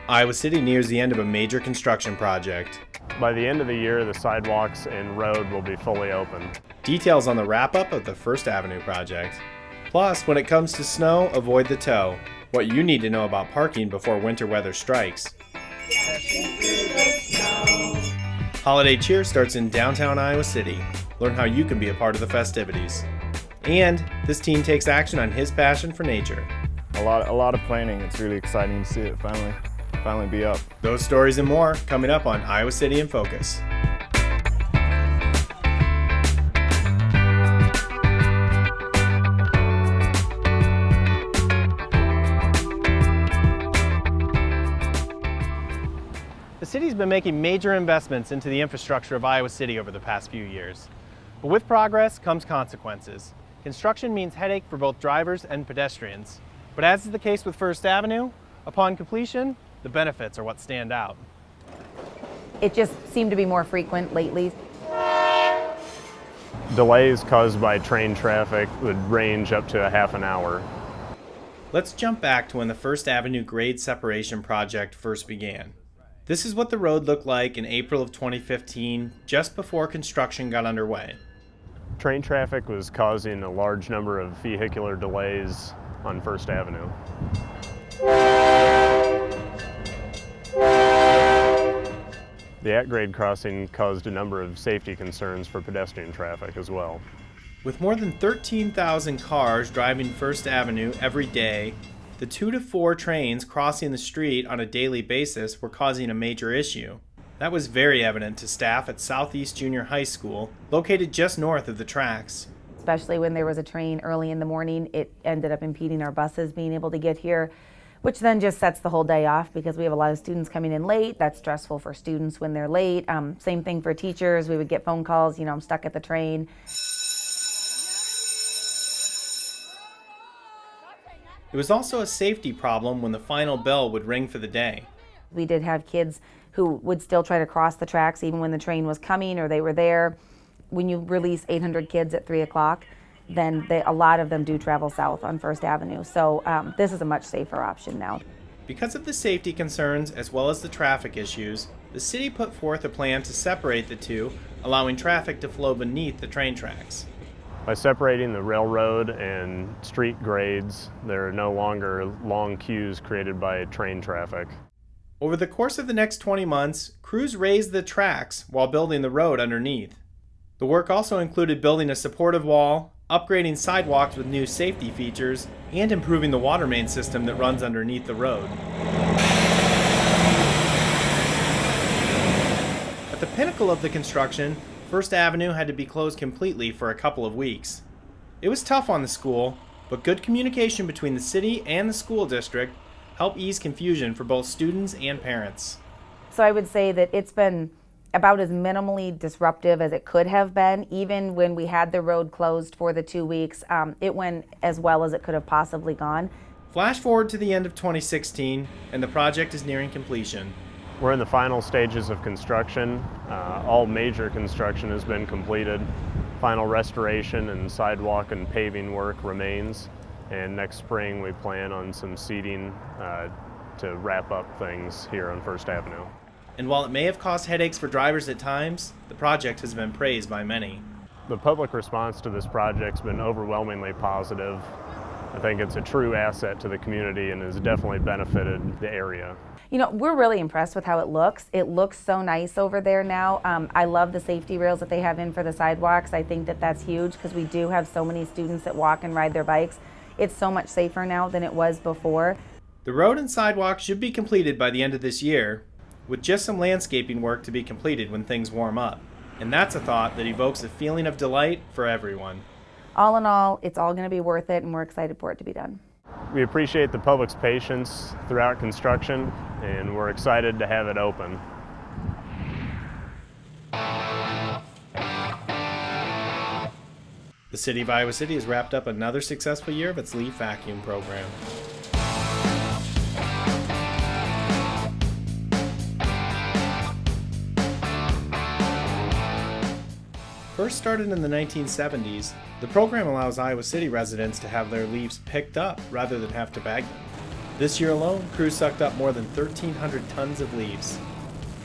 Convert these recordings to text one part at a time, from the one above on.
Iowa City nears the end of a major construction project. By the end of the year, the sidewalks and road will be fully open. Details on the wrap-up of the First Avenue project. Plus, when it comes to snow, avoid the tow. What you need to know about parking before winter weather strikes. Holiday Cheer starts in downtown Iowa City. Learn how you can be a part of the festivities. And this teen takes action on his passion for nature. A lot of planning. It's really exciting to see it finally be up. Those stories and more coming up on Iowa City in Focus. The city's been making major investments into the infrastructure of Iowa City over the past few years. But with progress comes consequences. Construction means headache for both drivers and pedestrians. But as is the case with First Avenue, upon completion, the benefits are what stand out. It just seemed to be more frequent lately. Delays caused by train traffic would range up to a half an hour. Let's jump back to when the First Avenue grade separation project first began. This is what the road looked like in April of 2015, just before construction got underway. Train traffic was causing a large number of vehicular delays on First Avenue. The at-grade crossing caused a number of safety concerns for pedestrian traffic as well. With more than 13,000 cars driving First Avenue every day, the 2 to 4 trains crossing the street on a daily basis were causing a major issue. That was very evident to staff at Southeast Junior High School, located just north of the tracks. Especially when there was a train early in the morning, it ended up impeding our buses being able to get here, which then just sets the whole day off because we have a lot of students coming in late. That's stressful for students when they're late. Same thing for teachers. We would get phone calls, I'm stuck at the train. It was also a safety problem when the final bell would ring for the day. We did have kids who would still try to cross the tracks even when the train was coming or they were there. When you release 800 kids at 3 o'clock, then a lot of them do travel south on First Avenue. So this is a much safer option now. Because of the safety concerns as well as the traffic issues, the city put forth a plan to separate the two, allowing traffic to flow beneath the train tracks. By separating the railroad and street grades, there are no longer long queues created by train traffic. Over the course of the next 20 months, crews raised the tracks while building the road underneath. The work also included building a supportive wall, upgrading sidewalks with new safety features, and improving the water main system that runs underneath the road. At the pinnacle of the construction, First Avenue had to be closed completely for a couple of weeks. It was tough on the school, but good communication between the city and the school district helped ease confusion for both students and parents. So I would say that it's been about as minimally disruptive as it could have been. Even when we had the road closed for the 2 weeks, it went as well as it could have possibly gone. Flash forward to the end of 2016, and the project is nearing completion. We're in the final stages of construction. All major construction has been completed. Final restoration and sidewalk and paving work remains. And next spring we plan on some seeding to wrap up things here on First Avenue. And while it may have caused headaches for drivers at times, the project has been praised by many. The public response to this project's been overwhelmingly positive. I think it's a true asset to the community and has definitely benefited the area. We're really impressed with how it looks. It looks so nice over there now. I love the safety rails that they have in for the sidewalks. I think that that's huge because we do have so many students that walk and ride their bikes. It's so much safer now than it was before. The road and sidewalk should be completed by the end of this year, with just some landscaping work to be completed when things warm up. And that's a thought that evokes a feeling of delight for everyone. All in all, it's all going to be worth it, and we're excited for it to be done. We appreciate the public's patience throughout construction, and we're excited to have it open. The City of Iowa City has wrapped up another successful year of its leaf vacuum program. First started in the 1970s, the program allows Iowa City residents to have their leaves picked up rather than have to bag them. This year alone, crews sucked up more than 1,300 tons of leaves.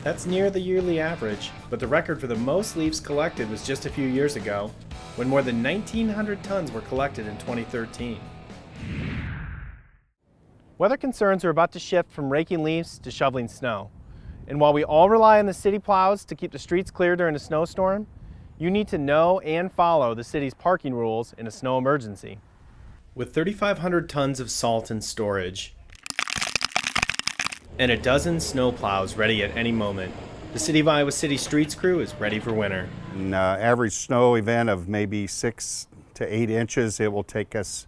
That's near the yearly average, but the record for the most leaves collected was just a few years ago, when more than 1,900 tons were collected in 2013. Weather concerns are about to shift from raking leaves to shoveling snow. And while we all rely on the city plows to keep the streets clear during a snowstorm, you need to know and follow the city's parking rules in a snow emergency. With 3,500 tons of salt in storage and a dozen snow plows ready at any moment, the City of Iowa City Streets crew is ready for winter. An average snow event of maybe 6 to 8 inches, it will take us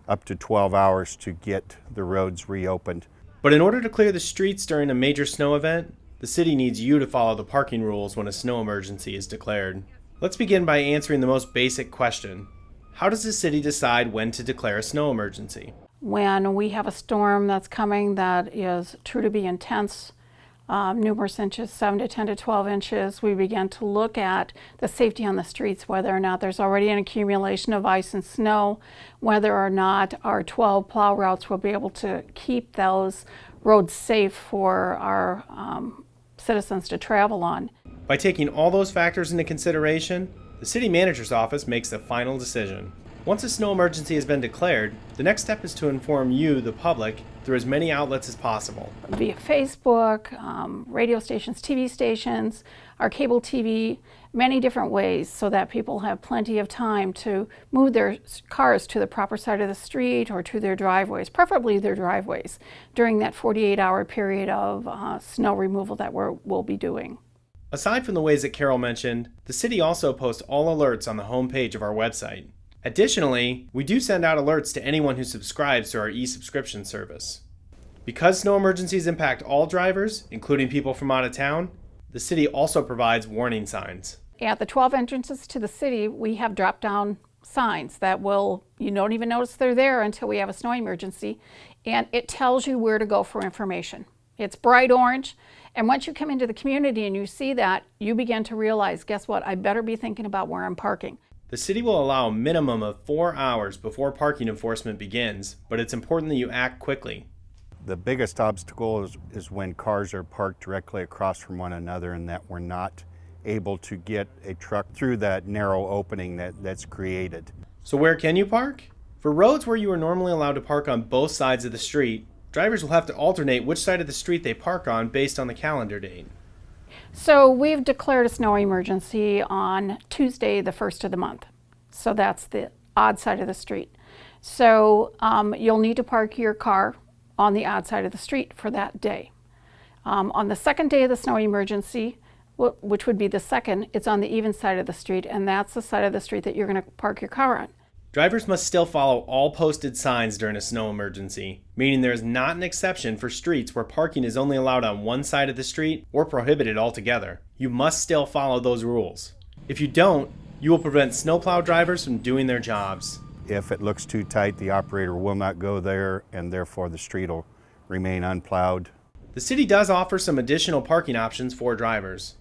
up to 12 hours to get the roads reopened. But in order to clear the streets during a major snow event, the city needs you to follow the parking rules when a snow emergency is declared. Let's begin by answering the most basic question. How does the city decide when to declare a snow emergency? When we have a storm that's coming that is true to be intense, numerous inches, 7 to 10 to 12 inches, we begin to look at the safety on the streets, whether or not there's already an accumulation of ice and snow, whether or not our 12 plow routes will be able to keep those roads safe for our citizens to travel on. By taking all those factors into consideration, the city manager's office makes the final decision. Once a snow emergency has been declared, the next step is to inform you, the public, through as many outlets as possible. Via Facebook, radio stations, TV stations, our cable TV, many different ways so that people have plenty of time to move their cars to the proper side of the street or to their driveways, preferably their driveways, during that 48-hour period of snow removal that we'll be doing. Aside from the ways that Carol mentioned, the city also posts all alerts on the homepage of our website. Additionally, we do send out alerts to anyone who subscribes to our e-subscription service. Because snow emergencies impact all drivers, including people from out of town, the city also provides warning signs. At the 12 entrances to the city, we have drop-down signs that you don't even notice they're there until we have a snow emergency, and it tells you where to go for information. It's bright orange, and once you come into the community and you see that, you begin to realize, guess what, I better be thinking about where I'm parking. The city will allow a minimum of 4 hours before parking enforcement begins, but it's important that you act quickly. The biggest obstacle is when cars are parked directly across from one another and that we're not able to get a truck through that narrow opening that's created. So where can you park? For roads where you are normally allowed to park on both sides of the street, drivers will have to alternate which side of the street they park on based on the calendar date. So we've declared a snow emergency on Tuesday, the 1st of the month. So that's the odd side of the street. So you'll need to park your car on the odd side of the street for that day. On the second day of the snow emergency, which would be the second, it's on the even side of the street, and that's the side of the street that you're going to park your car on. Drivers must still follow all posted signs during a snow emergency, meaning there is not an exception for streets where parking is only allowed on one side of the street or prohibited altogether. You must still follow those rules. If you don't, you will prevent snowplow drivers from doing their jobs. If it looks too tight, the operator will not go there and therefore the street will remain unplowed. The city does offer some additional parking options for drivers.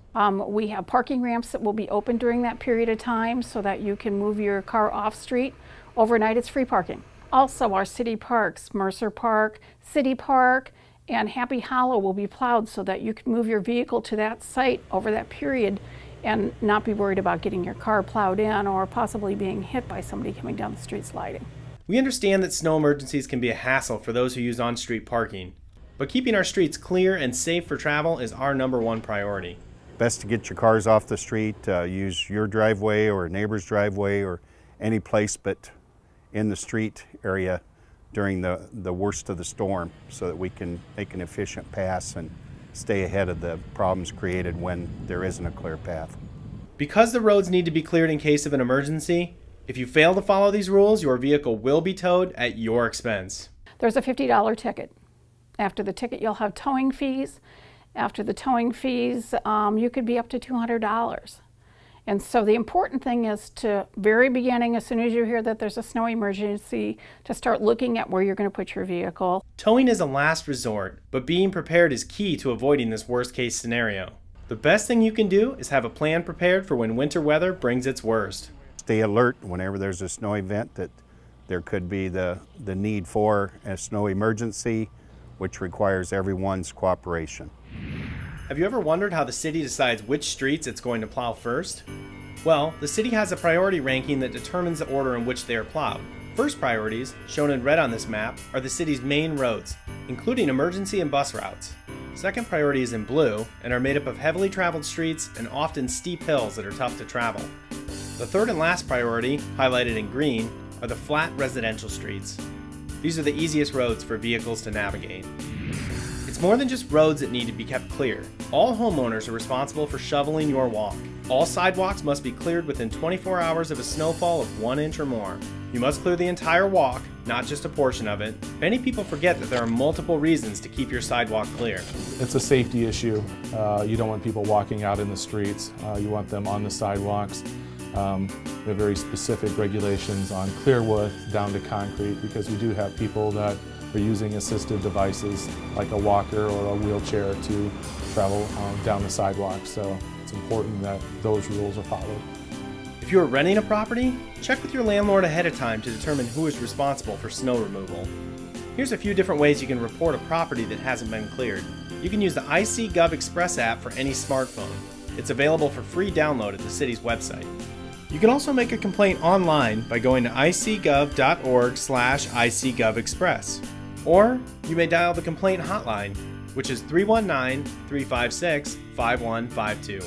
We have parking ramps that will be open during that period of time so that you can move your car off street. Overnight, it's free parking. Also, our city parks, Mercer Park, City Park, and Happy Hollow will be plowed so that you can move your vehicle to that site over that period and not be worried about getting your car plowed in or possibly being hit by somebody coming down the street sliding. We understand that snow emergencies can be a hassle for those who use on-street parking, but keeping our streets clear and safe for travel is our #1 priority. Best to get your cars off the street, use your driveway or a neighbor's driveway or any place but in the street area during the worst of the storm so that we can make an efficient pass and stay ahead of the problems created when there isn't a clear path. Because the roads need to be cleared in case of an emergency, if you fail to follow these rules, your vehicle will be towed at your expense. There's a $50 ticket. After the ticket, you'll have towing fees. After the towing fees, you could be up to $200. And so the important thing is to, very beginning, as soon as you hear that there's a snow emergency, to start looking at where you're going to put your vehicle. Towing is a last resort, but being prepared is key to avoiding this worst-case scenario. The best thing you can do is have a plan prepared for when winter weather brings its worst. Stay alert whenever there's a snow event that there could be the need for a snow emergency. which requires everyone's cooperation. Have you ever wondered how the city decides which streets it's going to plow first? Well, the city has a priority ranking that determines the order in which they are plowed. First priorities, shown in red on this map, are the city's main roads, including emergency and bus routes. Second priority is in blue and are made up of heavily traveled streets and often steep hills that are tough to travel. The third and last priority, highlighted in green, are the flat residential streets. These are the easiest roads for vehicles to navigate. It's more than just roads that need to be kept clear. All homeowners are responsible for shoveling your walk. All sidewalks must be cleared within 24 hours of a snowfall of 1 inch or more. You must clear the entire walk, not just a portion of it. Many people forget that there are multiple reasons to keep your sidewalk clear. It's a safety issue. You don't want people walking out in the streets. You want them on the sidewalks. We have very specific regulations on clear width down to concrete because we do have people that are using assistive devices like a walker or a wheelchair to travel down the sidewalk. So it's important that those rules are followed. If you are renting a property, check with your landlord ahead of time to determine who is responsible for snow removal. Here's a few different ways you can report a property that hasn't been cleared. You can use the IC.gov Express app for any smartphone. It's available for free download at the city's website. You can also make a complaint online by going to icgov.org/icgovexpress. Or you may dial the complaint hotline, which is 319-356-5152.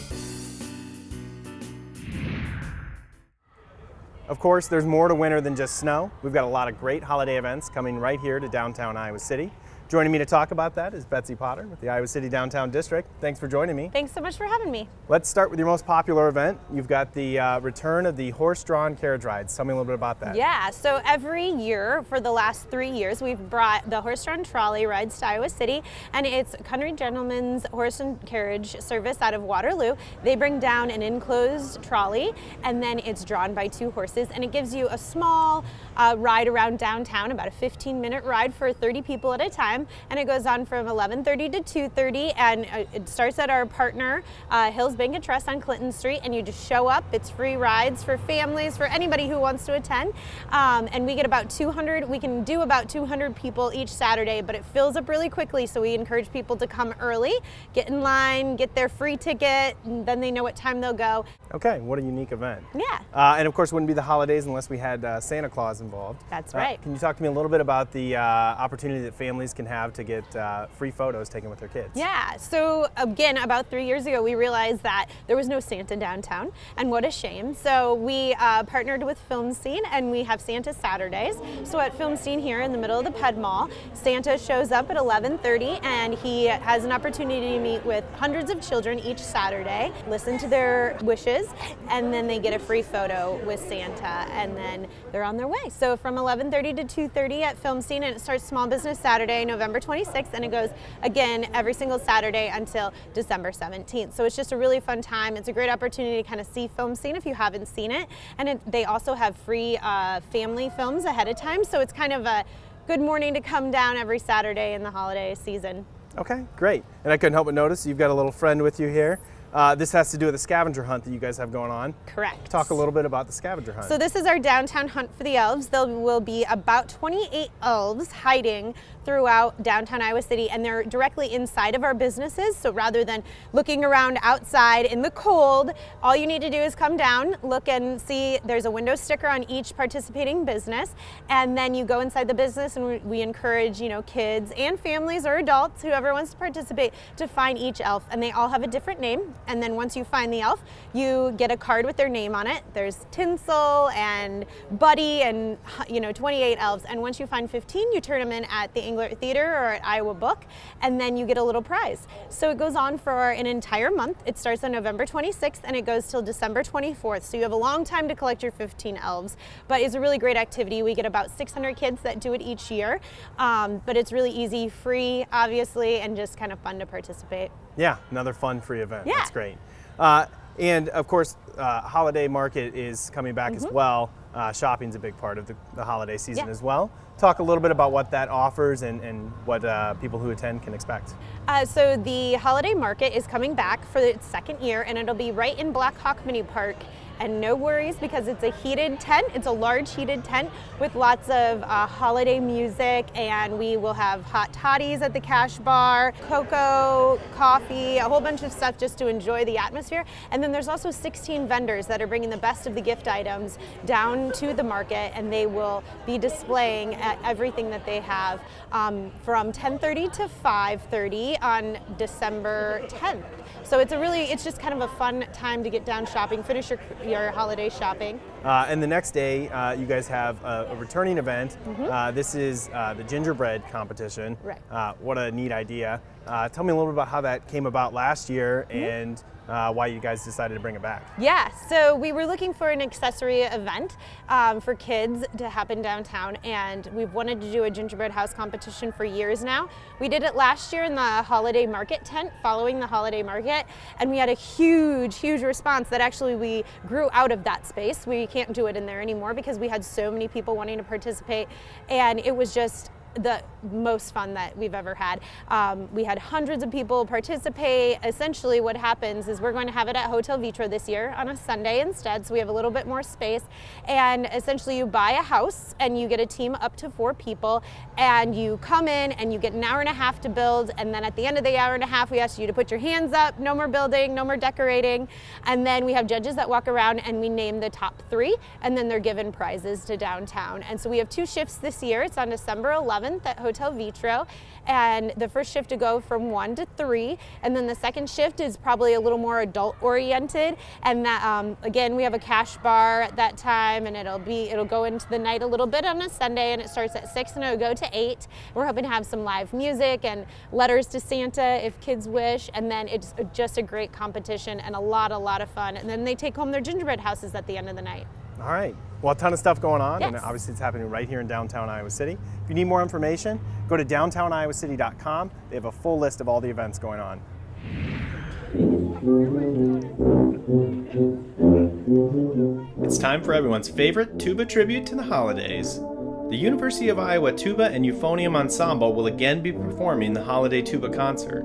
Of course, there's more to winter than just snow. We've got a lot of great holiday events coming right here to downtown Iowa City. Joining me to talk about that is Betsy Potter with the Iowa City Downtown District. Thanks for joining me. Thanks so much for having me. Let's start with your most popular event. You've got the return of the horse-drawn carriage rides. Tell me a little bit about that. Yeah, so every year for the last 3 years, we've brought the horse-drawn trolley rides to Iowa City, and it's Country Gentlemen's Horse and Carriage Service out of Waterloo. They bring down an enclosed trolley, and then it's drawn by 2 horses, and it gives you a small ride around downtown, about a 15-minute ride for 30 people at a time, and it goes on from 11:30 to 2:30, and it starts at our partner, Hills Bank and Trust on Clinton Street, and you just show up. It's free rides for families, for anybody who wants to attend, and we get about 200, we can do about 200 people each Saturday, but it fills up really quickly, so we encourage people to come early, get in line, get their free ticket, and then they know what time they'll go. Okay, what a unique event. Yeah. And of course, it wouldn't be the holidays unless we had Santa Claus involved. That's right. Can you talk to me a little bit about the opportunity that families can have to get free photos taken with their kids? Yeah, so again, about 3 years ago, we realized that there was no Santa downtown, and what a shame. So we partnered with Film Scene, and we have Santa Saturdays. So at Film Scene here in the middle of the Ped Mall, Santa shows up at 11:30, and he has an opportunity to meet with hundreds of children each Saturday, listen to their wishes, and then they get a free photo with Santa, and then they're on their way. So from 11:30 to 2:30 at Film Scene, and it starts Small Business Saturday, November 26th, and it goes again every single Saturday until December 17th. So it's just a really fun time. It's a great opportunity to kind of see Film Scene if you haven't seen it, and they also have free family films ahead of time, so it's kind of a good morning to come down every Saturday in the holiday season. Okay, great. And I couldn't help but notice you've got a little friend with you here. This has to do with the scavenger hunt that you guys have going on. Correct. Talk a little bit about the scavenger hunt. So this is our downtown hunt for the elves. There will be about 28 elves hiding throughout downtown Iowa City, and they're directly inside of our businesses. So rather than looking around outside in the cold, all you need to do is come down, look and see there's a window sticker on each participating business, and then you go inside the business, and we encourage, kids and families or adults, whoever wants to participate, to find each elf, and they all have a different name. And then once you find the elf, you get a card with their name on it. There's Tinsel and Buddy and 28 elves. And once you find 15, you turn them in at the Engler Theater or at Iowa Book, and then you get a little prize. So it goes on for an entire month. It starts on November 26th and it goes till December 24th. So you have a long time to collect your 15 elves, but it's a really great activity. We get about 600 kids that do it each year, but it's really easy, free, obviously, and just kind of fun to participate. Yeah, another fun free event. Yeah. That's great. And of course, holiday market is coming back as well. Shopping's a big part of the holiday season as well. Talk a little bit about what that offers and what people who attend can expect. So the holiday market is coming back for its second year, and it'll be right in Black Hawk Mini Park And no worries, because it's a heated tent. It's a large heated tent with lots of holiday music, and we will have hot toddies at the cash bar, cocoa, coffee, a whole bunch of stuff just to enjoy the atmosphere. And then there's also 16 vendors that are bringing the best of the gift items down to the market, and they will be displaying everything that they have from 10:30 to 5:30 on December 10th. So it's just kind of a fun time to get down shopping, finish your holiday shopping. And the next day, you guys have a returning event. This is the gingerbread competition. Right. What a neat idea. Tell me a little bit about how that came about last year and why you guys decided to bring it back. Yeah, so we were looking for an accessory event for kids to happen downtown, and we've wanted to do a gingerbread house competition for years now. We did it last year in the holiday market tent following the holiday market, and we had a huge response that actually we grew out of that space. We can't do it in there anymore because we had so many people wanting to participate, and it was just the most fun that we've ever had. We had hundreds of people participate. Essentially what happens is we're going to have it at Hotel Vitro this year on a Sunday instead, so we have a little bit more space. And essentially you buy a house and you get a team up to 4 people, and you come in and you get an hour and a half to build, and then at the end of the hour and a half we ask you to put your hands up, no more building, no more decorating, and then we have judges that walk around and we name the top 3, and then they're given prizes to downtown. And so we have 2 shifts this year. It's on December 11th at Hotel Vitro, and the first shift to go from 1 to 3, and then the second shift is probably a little more adult oriented, and that again, we have a cash bar at that time, and it'll go into the night a little bit on a Sunday, and it starts at 6 and it'll go to 8. We're hoping to have some live music and letters to Santa if kids wish, and then it's just a great competition and a lot of fun, and then they take home their gingerbread houses at the end of the night. All right. Well, a ton of stuff going on, Yes. and obviously it's happening right here in downtown Iowa City. If you need more information, go to downtowniowa.city.com. They have a full list of all the events going on. It's time for everyone's favorite tuba tribute to the holidays. The University of Iowa Tuba and Euphonium Ensemble will again be performing the Holiday Tuba Concert.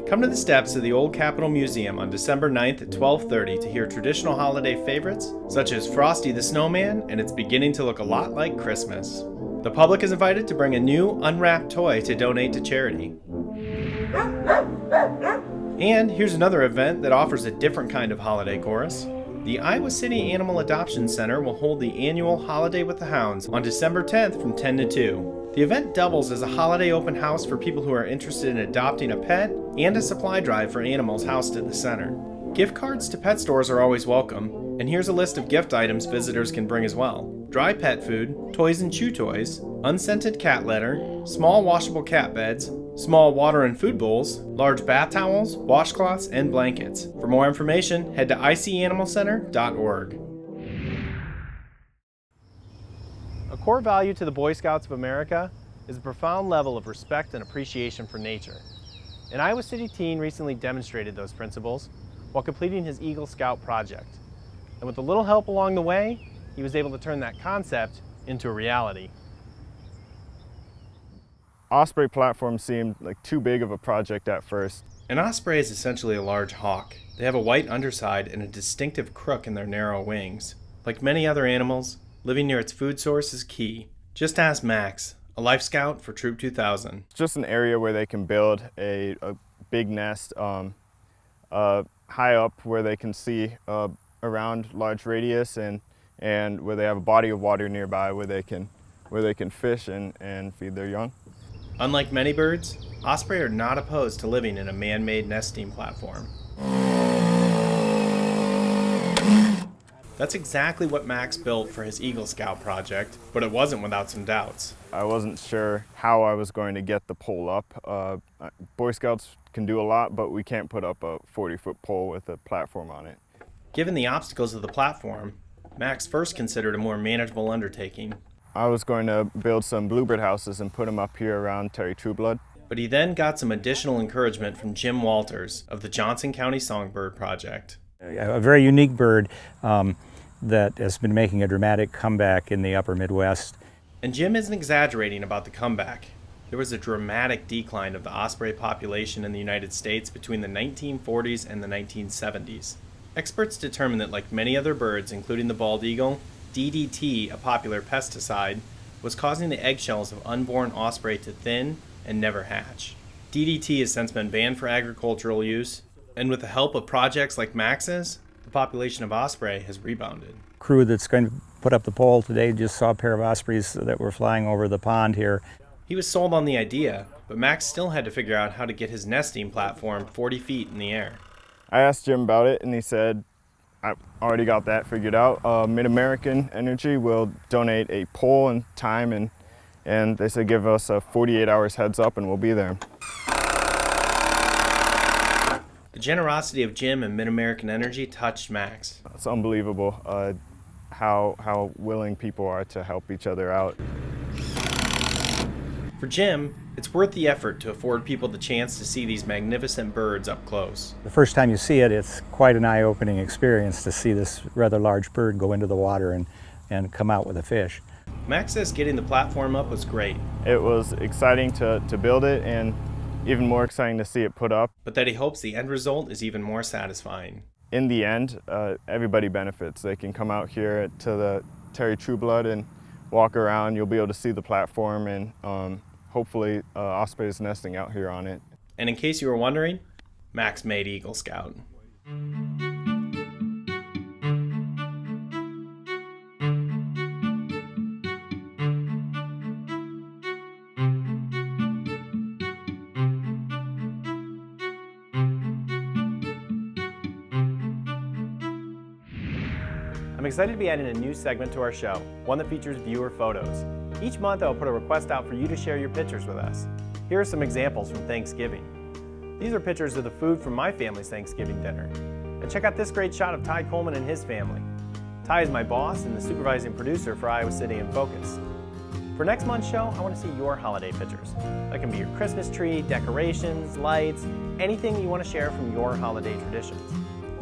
Come to the steps of the Old Capitol Museum on December 9th at 12:30 to hear traditional holiday favorites such as Frosty the Snowman and It's Beginning to Look a Lot Like Christmas. The public is invited to bring a new unwrapped toy to donate to charity. And here's another event that offers a different kind of holiday chorus. The Iowa City Animal Adoption Center will hold the annual Holiday with the Hounds on December 10th from 10 to 2. The event doubles as a holiday open house for people who are interested in adopting a pet and a supply drive for animals housed at the center. Gift cards to pet stores are always welcome, and here's a list of gift items visitors can bring as well. Dry pet food, toys and chew toys, unscented cat litter, small washable cat beds, small water and food bowls, large bath towels, washcloths, and blankets. For more information, head to icanimalcenter.org. A core value to the Boy Scouts of America is a profound level of respect and appreciation for nature. An Iowa City teen recently demonstrated those principles while completing his Eagle Scout project. And with a little help along the way, he was able to turn that concept into a reality. Osprey platform seemed like too big of a project at first. An osprey is essentially a large hawk. They have a white underside and a distinctive crook in their narrow wings. Like many other animals, living near its food source is key. Just ask Max, a life scout for Troop 2000. It's just an area where they can build a big nest high up where they can see around large radius, and where they have a body of water nearby where they can fish and feed their young. Unlike many birds, osprey are not opposed to living in a man-made nesting platform. That's exactly what Max built for his Eagle Scout project, but it wasn't without some doubts. I wasn't sure how I was going to get the pole up. Boy Scouts can do a lot, but we can't put up a 40-foot pole with a platform on it. Given the obstacles of the platform, Max first considered a more manageable undertaking. I was going to build some bluebird houses and put them up here around Terry Trueblood. But he then got some additional encouragement from Jim Walters of the Johnson County Songbird Project. A very unique bird that has been making a dramatic comeback in the upper Midwest. And Jim isn't exaggerating about the comeback. There was a dramatic decline of the osprey population in the United States between the 1940s and the 1970s. Experts determined that, like many other birds, including the bald eagle, DDT, a popular pesticide, was causing the eggshells of unborn osprey to thin and never hatch. DDT has since been banned for agricultural use, and with the help of projects like Max's, the population of osprey has rebounded. Crew that's going to put up the pole today just saw a pair of ospreys that were flying over the pond here. He was sold on the idea, but Max still had to figure out how to get his nesting platform 40 feet in the air. I asked Jim about it, and he said, I already got that figured out. MidAmerican Energy will donate a pole and time, and they said give us a 48 hours heads up and we'll be there. The generosity of Jim and MidAmerican Energy touched Max. It's unbelievable how willing people are to help each other out. For Jim, it's worth the effort to afford people the chance to see these magnificent birds up close. The first time you see it, it's quite an eye-opening experience to see this rather large bird go into the water and come out with a fish. Max says getting the platform up was great, It was exciting to build it, and even more exciting to see it put up. but that he hopes the end result is even more satisfying. In the end, everybody benefits. They can come out here to the Terry Trueblood and walk around. You'll be able to see the platform, and hopefully osprey is nesting out here on it. And in case you were wondering, Max made Eagle Scout. I'm excited to be adding a new segment to our show, one that features viewer photos. Each month I'll put a request out for you to share your pictures with us. Here are some examples from Thanksgiving. These are pictures of the food from my family's Thanksgiving dinner. And check out this great shot of Ty Coleman and his family. Ty is my boss and the supervising producer for Iowa City in Focus. For next month's show, I want to see your holiday pictures. That can be your Christmas tree, decorations, lights, anything you want to share from your holiday traditions.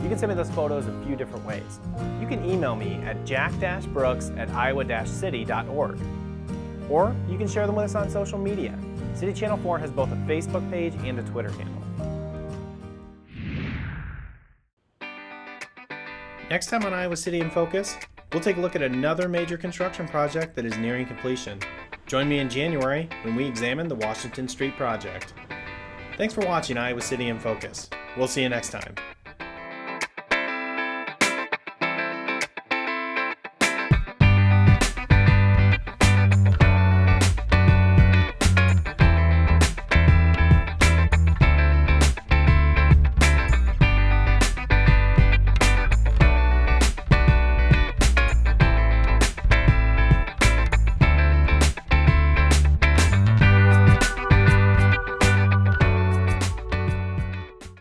You can send me those photos a few different ways. You can email me at jack-brooks@iowa-city.org. Or you can share them with us on social media. City Channel 4 has both a Facebook page and a Twitter handle. Next time on Iowa City in Focus, we'll take a look at another major construction project that is nearing completion. Join me in January when we examine the Washington Street project. Thanks for watching Iowa City in Focus. We'll see you next time.